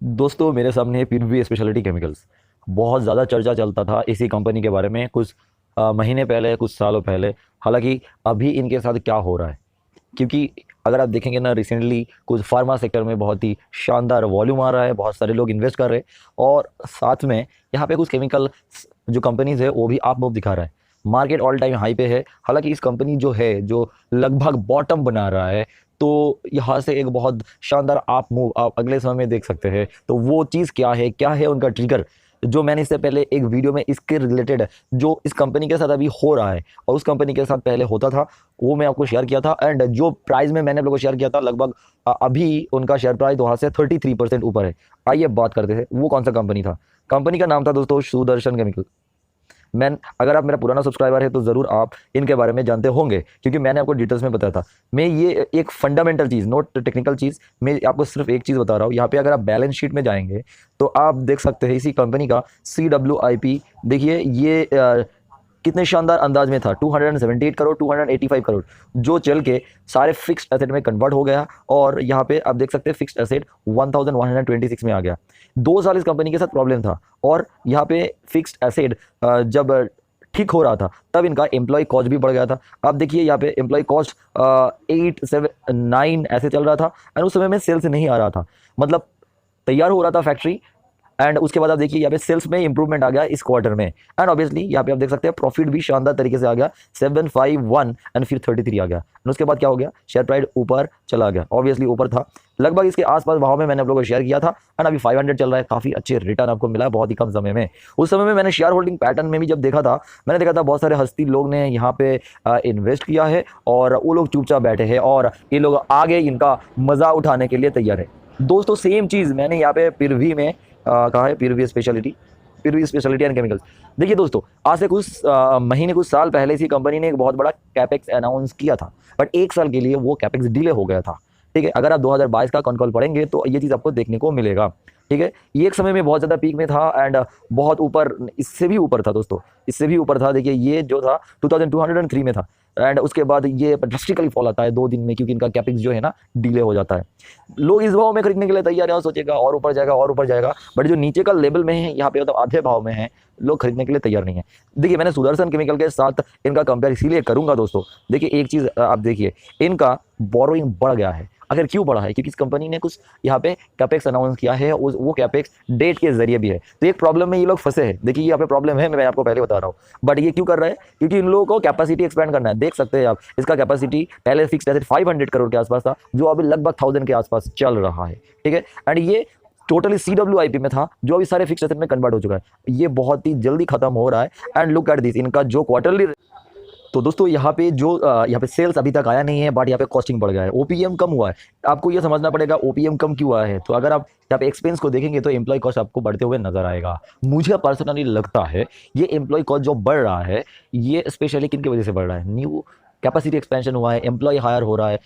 दोस्तों मेरे सामने है पीवीबी स्पेशलिटी केमिकल्स। बहुत ज़्यादा चर्चा चलता था इसी कंपनी के बारे में कुछ महीने पहले, कुछ सालों पहले। हालांकि अभी इनके साथ क्या हो रहा है, क्योंकि अगर आप देखेंगे ना, रिसेंटली कुछ फार्मा सेक्टर में बहुत ही शानदार वॉल्यूम आ रहा है, बहुत सारे लोग इन्वेस्ट कर रहे हैं और साथ में यहाँ पे कुछ केमिकल जो कंपनीज है वो भी आप मूव दिखा रहा है। मार्केट ऑल टाइम हाई पे है। हालांकि इस कंपनी जो है जो लगभग बॉटम बना रहा है, तो यहाँ से एक बहुत शानदार आप मूव आप अगले समय में देख सकते हैं। तो वो चीज़ क्या है उनका ट्रिगर, जो मैंने इससे पहले एक वीडियो में इसके रिलेटेड जो इस कंपनी के साथ अभी हो रहा है और उस कंपनी के साथ पहले होता था, वो मैं आपको शेयर किया था। एंड जो प्राइस में मैंने आप लोगों को शेयर किया था, लगभग अभी उनका शेयर प्राइस वहाँ से 33% ऊपर है। आइए बात करते हैं वो कौन सा कंपनी था। कंपनी का नाम था दोस्तों सुदर्शन केमिकल। मैं अगर आप मेरा पुराना सब्सक्राइबर है तो ज़रूर आप इनके बारे में जानते होंगे, क्योंकि मैंने आपको डिटेल्स में बताया था। मैं ये एक फंडामेंटल चीज़, नॉट टेक्निकल चीज़, मैं आपको सिर्फ एक चीज़ बता रहा हूँ। यहाँ पे अगर आप बैलेंस शीट में जाएंगे तो आप देख सकते हैं इसी कंपनी का CWIP। देखिए ये कितने शानदार अंदाज में था, 278 करोड़, 285 करोड़, जो चल के सारे फिक्स्ड एसेट में कन्वर्ट हो गया। और यहाँ पे आप देख सकते हैं फिक्स्ड एसेट 1126 में आ गया। 2 साल इस कंपनी के साथ प्रॉब्लम था और यहाँ पे फिक्स्ड एसेट जब ठीक हो रहा था तब इनका एम्प्लॉय कॉस्ट भी बढ़ गया था। आप देखिए यहाँ पे एम्प्लॉय कॉस्ट 879 ऐसे चल रहा था एंड उस समय में सेल्स नहीं आ रहा था, मतलब तैयार हो रहा था फैक्ट्री। एंड उसके बाद आप देखिए यहाँ पे सेल्स में इंप्रूवमेंट आ गया इस क्वार्टर में। एंड ऑब्वियसली यहाँ पे आप देख सकते हैं प्रॉफिट भी शानदार तरीके से आ गया, 751 एंड फिर 33 आ गया। एंड उसके बाद क्या हो गया, शेयर प्राइस ऊपर चला गया। ऑब्वियसली ऊपर था लगभग इसके आसपास भाव में, मैंने आप लोगों को शेयर किया था। एंड अभी 500 चल रहा है, काफी अच्छे रिटर्न आपको मिला है बहुत ही कम समय में। उस समय में मैंने शेयर होल्डिंग पैटर्न में भी जब देखा था, मैंने देखा था बहुत सारे हस्ती लोग ने यहाँ पे इन्वेस्ट किया है और वो लोग चुपचाप बैठे हैं और ये लोग आगे इनका मजा उठाने के लिए तैयार है। दोस्तों सेम चीज़ मैंने यहाँ पे पीवीबी में कहा है, पीवीबी स्पेशलिटी एंड केमिकल्स। देखिए दोस्तों, आज से कुछ महीने, कुछ साल पहले इसी कंपनी ने एक बहुत बड़ा कैपेक्स अनाउंस किया था, बट 1 साल के लिए वो कैपेक्स डिले हो गया था। ठीक है, अगर आप 2022 का कॉन्कॉल पढ़ेंगे तो ये चीज़ आपको देखने को मिलेगा। ठीक है, ये एक समय में बहुत ज़्यादा पीक में था एंड बहुत ऊपर, इससे भी ऊपर था दोस्तों, इससे भी ऊपर था। देखिए ये जो था 2203 में था एंड उसके बाद ये ड्रास्टिकली फॉल आता है 2 दिन में, क्योंकि इनका कैपेक्स जो है ना डिले हो जाता है। लोग इस भाव में खरीदने के लिए तैयार है और सोचेगा और ऊपर जाएगा और ऊपर जाएगा, बट जो नीचे का लेवल में है यहाँ पे मतलब आधे भाव में है, लोग खरीदने के लिए तैयार नहीं है। देखिए मैंने सुदर्शन केमिकल के साथ इनका कंपेयर इसीलिए करूंगा दोस्तों। देखिए एक चीज़ आप देखिए, इनका बोरोइंग बढ़ गया है। अगर क्यों बढ़ा है, क्योंकि इस कंपनी ने कुछ यहाँ पे कैपेक्स अनाउंस किया है, वो कैपेक्स डेट के जरिए भी है। तो एक प्रॉब्लम में ये लोग फंसे हैं। देखिए यहाँ पे प्रॉब्लम है, मैं आपको पहले बता रहा हूँ, बट ये क्यों कर रहा है, क्योंकि इन लोगों को कैपेसिटी एक्सपेंड करना है। देख सकते हैं आप, इसका कैपेसिटी पहले फिक्स एसेट 500 करोड़ के आसपास था, जो अभी लगभग 1000 के आसपास चल रहा है। ठीक है, एंड ये टोटली CWIP में था, जो अभी सारे फिक्स एसेट में कन्वर्ट हो चुका है। ये बहुत ही जल्दी खत्म हो रहा है। एंड लुक एट दिस, इनका जो क्वार्टरली, तो दोस्तों यहाँ पे जो यहाँ पे सेल्स अभी तक आया नहीं है, बट यहाँ पे कॉस्टिंग बढ़ गया है, ओपीएम कम हुआ है। आपको ये समझना पड़ेगा ओपीएम कम क्यों हुआ है। तो अगर आप यहाँ पे एक्सपेंस को देखेंगे तो एम्प्लॉय कॉस्ट आपको बढ़ते हुए नजर आएगा। मुझे पर्सनली लगता है ये एम्प्लॉय कॉस्ट जो बढ़ रहा है, ये स्पेशली किन की वजह से बढ़ रहा है, न्यू कैपेसिटी एक्सपेंशन हुआ है, एम्प्लॉय हायर हो रहा है,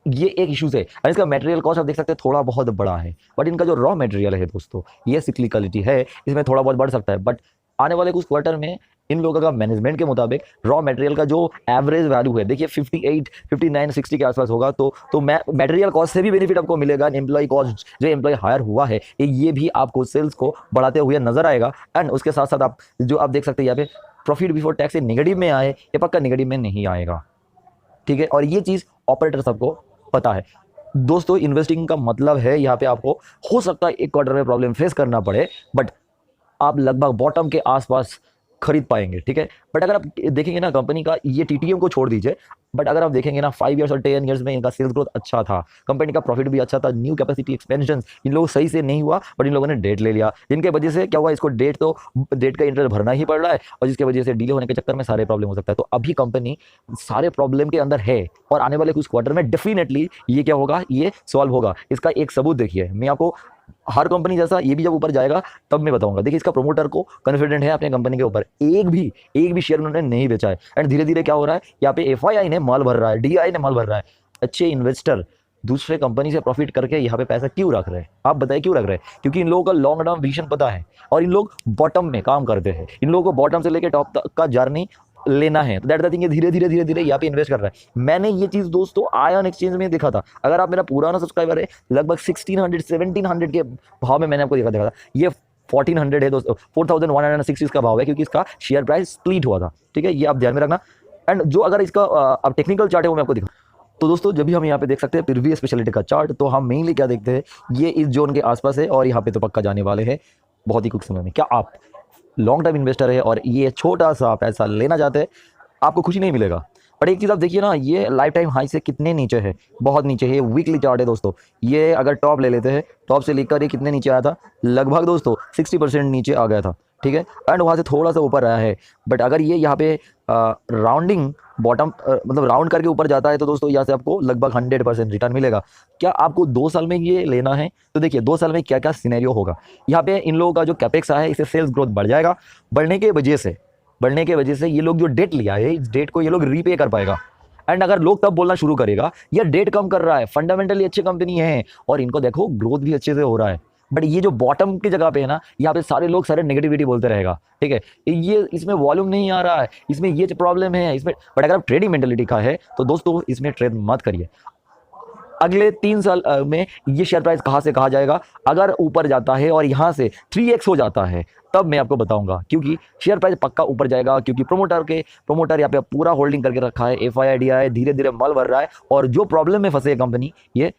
ये एक इशूज है। और इसका मटेरियल कॉस्ट आप देख सकते हैं थोड़ा बहुत बड़ा है, बट इनका जो रॉ मटेरियल है दोस्तों, ये सिक्लिकलिटी है, इसमें थोड़ा बहुत बढ़ सकता है। बट आने वाले कुछ क्वार्टर में इन लोगों का मैनेजमेंट के मुताबिक रॉ मटेरियल का जो एवरेज वैल्यू है, देखिए 58, 59, 60 के आसपास होगा। तो मटेरियल कॉस्ट से भी बेनिफिट आपको मिलेगा। एम्प्लॉय कॉस्ट जो एम्प्लॉय हायर हुआ है, ये भी आपको सेल्स को बढ़ाते हुए नजर आएगा। एंड उसके साथ साथ आप देख सकते हैं यहाँ पे प्रॉफिट बिफोर टैक्स से नेगेटिव में आए, ये पक्का नेगेटिव में नहीं आएगा। ठीक है, और ये चीज़ ऑपरेटर सबको पता है। दोस्तों इन्वेस्टिंग का मतलब है, यहाँ पे आपको हो सकता है एक क्वार्टर में प्रॉब्लम फेस करना पड़े, बट आप लगभग बॉटम के आसपास खरीद पाएंगे। ठीक है, बट अगर आप देखेंगे ना कंपनी का, ये टीटीएम को छोड़ दीजिए, बट अगर आप देखेंगे ना 5 इयर्स और 10 इयर्स में इनका सेल्स ग्रोथ अच्छा था, कंपनी का प्रॉफिट भी अच्छा था, न्यू कैपेसिटी एक्सपेंशन इन लोगों सही से नहीं हुआ, बट इन लोगों ने डेट ले लिया, जिनके वजह से क्या हुआ, इसको डेट का इंटरेस्ट भरना ही पड़ रहा है और जिसकी वजह से डिले होने के चक्कर में सारे प्रॉब्लम हो सकता है। तो अभी कंपनी सारे प्रॉब्लम के अंदर है और आने वाले कुछ क्वार्टर में डेफिनेटली ये क्या होगा, ये सॉल्व होगा। इसका एक सबूत देखिए, मैं आपको हर कंपनी जैसा ये भी जब ऊपर जाएगा तब मैं बताऊंगा। देखिए इसका प्रोमोटर को कॉन्फिडेंट है अपने कंपनी के ऊपर, एक भी शेयर उन्होंने नहीं बेचा है। एंड धीरे धीरे क्या हो रहा है, यहाँ पे एफआईआई ने माल भर रहा है, डीआई ने माल भर रहा है। अच्छे इन्वेस्टर दूसरे कंपनी से प्रॉफिट करके यहाँ पे पैसा क्यों रख रहे हैं, आप बताइए क्यों रख रहे हैं, क्योंकि इन लोगों का लॉन्ग टर्म विजन पता है और इन लोग बॉटम में काम करते हैं। इन लोगों को बॉटम से लेकर टॉप तक का जर्नी लेना है, तो दैट द थिंग, धीरे धीरे यहाँ पे इन्वेस्ट कर रहा है। मैंने ये चीज़ दोस्तों आयन एक्सचेंज में देखा था। अगर आप मेरा पुराना सब्सक्राइबर है, लगभग 1600-1700 के भाव में मैंने आपको देखा था। ये 1400 है दोस्तों, 4160 इसका भाव है, क्योंकि इसका शेयर प्राइस स्प्लिट हुआ था। ठीक है, ये आप ध्यान में रखना। एंड जो अगर इसका अब टेक्निकल चार्ट है वो मैं आपको दिखा। तो दोस्तों जब भी हम यहाँ पे देख सकते हैं प्रिव्यू स्पेशलिटी का चार्ट, तो हम मेनली क्या देखते हैं, ये इस जोन के आसपास है और यहाँ पे तो पक्का जाने वाले हैं बहुत ही कुछ समय में। क्या आप लॉन्ग टर्म इन्वेस्टर है और ये छोटा सा पैसा लेना चाहते हैं, आपको खुशी नहीं मिलेगा। पर एक चीज़ आप देखिए ना, ये लाइफ टाइम हाई से कितने नीचे है, बहुत नीचे है। वीकली चार्ट है दोस्तों, ये अगर टॉप ले लेते हैं, टॉप से लेकर ये कितने नीचे आया था, लगभग दोस्तों 60% नीचे आ गया था। ठीक है, एंड वहाँ से थोड़ा सा ऊपर आया है। बट अगर ये यहाँ पे राउंडिंग बॉटम मतलब राउंड करके ऊपर जाता है, तो दोस्तों यहाँ से आपको लगभग 100% रिटर्न मिलेगा। क्या आपको 2 साल में ये लेना है, तो देखिए 2 साल में क्या क्या सिनेरियो होगा। यहाँ पे इन लोगों का जो कैपेक्स है, इससे सेल्स ग्रोथ बढ़ जाएगा। बढ़ने के वजह से ये लोग जो डेट लिया है, इस डेट को ये लोग रीपे कर पाएगा। एंड अगर लोग तब बोलना शुरू करेगा ये डेट कम कर रहा है, फंडामेंटली अच्छी कंपनी है और इनको देखो ग्रोथ भी अच्छे से हो रहा है। बट ये जो बॉटम की जगह पे है ना, यहाँ पे सारे लोग सारे नेगेटिविटी बोलते रहेगा। ठीक है, ये इसमें वॉल्यूम नहीं आ रहा है, इसमें ये प्रॉब्लम है, इसमें। बट अगर आप ट्रेडिंग मेंटेलिटी का है तो दोस्तों इसमें ट्रेड मत करिए। अगले 3 साल में ये शेयर प्राइस कहाँ से कहाँ जाएगा, अगर ऊपर जाता है और यहाँ से 3x हो जाता है, तब मैं आपको बताऊंगा। क्योंकि शेयर प्राइस पक्का ऊपर जाएगा, क्योंकि प्रोमोटर यहाँ पे पूरा होल्डिंग करके रखा है, FIDI धीरे धीरे माल भर रहा है। और जो प्रॉब्लम में फंसे है कंपनी, ये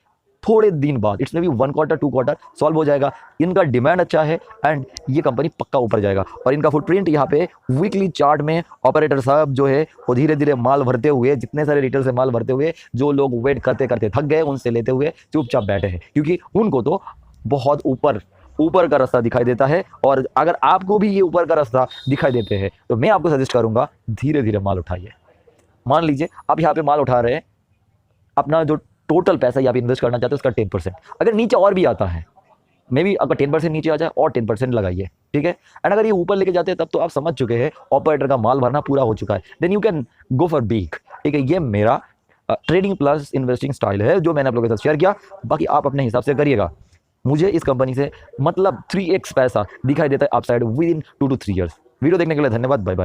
थोड़े दिन बाद, इसमें भी 1 क्वार्टर 2 क्वार्टर सॉल्व हो जाएगा। इनका डिमांड अच्छा है एंड ये कंपनी पक्का ऊपर जाएगा। और इनका फुटप्रिंट यहाँ पे वीकली चार्ट में ऑपरेटर साहब जो है वो धीरे धीरे माल भरते हुए, जितने सारे रिटेल से माल भरते हुए, जो लोग वेट करते करते थक गए, उनसे लेते हुए चुपचाप बैठे हैं, क्योंकि उनको तो बहुत ऊपर का रास्ता दिखाई देता है। और अगर आपको भी ये ऊपर का रास्ता दिखाई देते हैं, तो मैं आपको सजेस्ट करूंगा धीरे धीरे माल उठाइए। मान लीजिए आप यहाँ पे माल उठा रहे हैं, अपना जो टोटल पैसा यहाँ पे इन्वेस्ट करना चाहते हैं उसका 10%, अगर नीचे और भी आता है, मे बी अगर 10% नीचे आ जाए और 10% लगाइए। ठीक है, एंड अगर ये ऊपर लेके जाते हैं तब तो आप समझ चुके हैं ऑपरेटर का माल भरना पूरा हो चुका है, then you can go for big. ठीक है, ये मेरा ट्रेडिंग प्लस इन्वेस्टिंग स्टाइल है जो मैंने आप लोगों के साथ शेयर किया। बाकी आप अपने हिसाब से करिएगा। मुझे इस कंपनी से मतलब 3x पैसा दिखाई देता है upside with in 2 to 3 years. Video देखने के लिए धन्यवाद, बाय बाय।